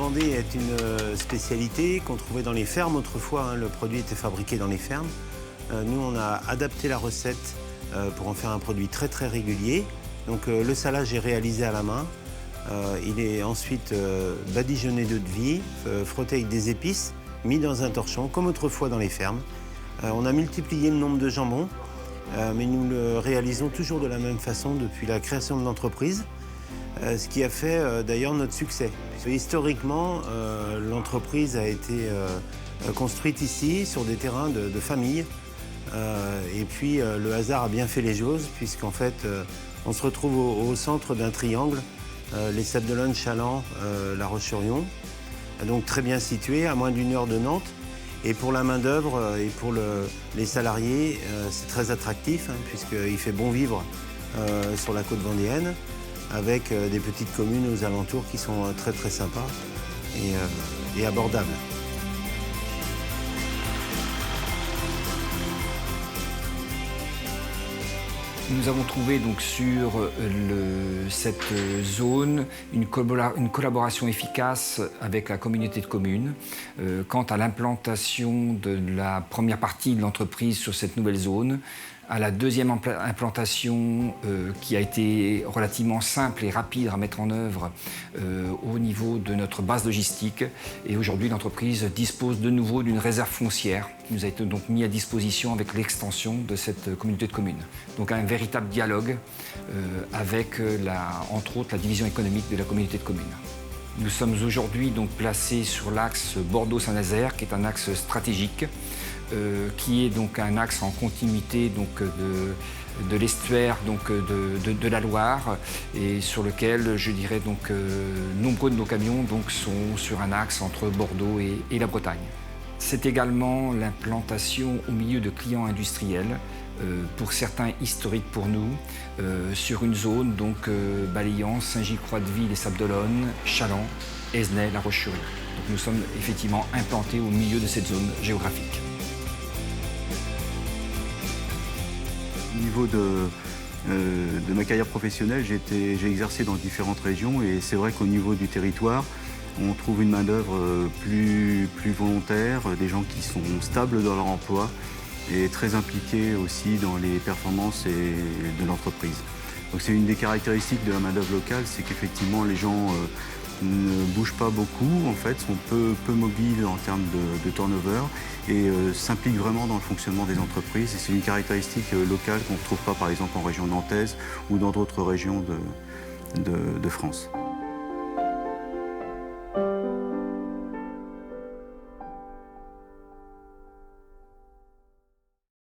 Vendée est une spécialité qu'on trouvait dans les fermes autrefois. Le produit était fabriqué dans les fermes. Nous, on a adapté la recette pour en faire un produit très très régulier. Donc le salage est réalisé à la main. Il est ensuite badigeonné d'eau de vie, frotté avec des épices, mis dans un torchon, comme autrefois dans les fermes. On a multiplié le nombre de jambons, mais nous le réalisons toujours de la même façon depuis la création de l'entreprise. Ce qui a fait d'ailleurs notre succès. Historiquement, l'entreprise a été construite ici, sur des terrains de famille. Et puis le hasard a bien fait les choses, puisqu'en fait, on se retrouve au centre d'un triangle, les Sables d'Olonne, Challans, La Roche-sur-Yon, donc très bien situé, à moins d'1 heure de Nantes. Et pour la main-d'œuvre et pour les salariés, c'est très attractif, puisqu'il fait bon vivre sur la côte vendéenne, avec des petites communes aux alentours qui sont très très sympas et abordables. Nous avons trouvé donc sur cette zone une collaboration efficace avec la communauté de communes quant à l'implantation de la première partie de l'entreprise sur cette nouvelle zone, à la deuxième implantation qui a été relativement simple et rapide à mettre en œuvre au niveau de notre base logistique. Et aujourd'hui, l'entreprise dispose de nouveau d'une réserve foncière qui nous a été donc mis à disposition avec l'extension de cette communauté de communes. Donc un véritable dialogue avec, entre autres, la division économique de la communauté de communes. Nous sommes aujourd'hui donc placés sur l'axe Bordeaux-Saint-Nazaire, qui est un axe stratégique, qui est donc un axe en continuité donc, de l'estuaire de la Loire, et sur lequel, je dirais, donc, nombreux de nos camions donc, sont sur un axe entre Bordeaux et la Bretagne. C'est également l'implantation au milieu de clients industriels, pour certains historiques pour nous, sur une zone donc, balayant Saint-Gilles-Croix-de-Vie, les Sables d'Olonne, Challans, Esnay, La Roche-sur-Yon. Donc nous sommes effectivement implantés au milieu de cette zone géographique. Au niveau de ma carrière professionnelle, j'ai exercé dans différentes régions et c'est vrai qu'au niveau du territoire, on trouve une main-d'œuvre plus volontaire, des gens qui sont stables dans leur emploi et très impliqués aussi dans les performances de l'entreprise. Donc c'est une des caractéristiques de la main-d'œuvre locale, c'est qu'effectivement les gens ne bougent pas beaucoup, en fait, sont peu mobiles en termes de turnover et s'impliquent vraiment dans le fonctionnement des entreprises. Et c'est une caractéristique locale qu'on ne retrouve pas par exemple en région nantaise ou dans d'autres régions de France.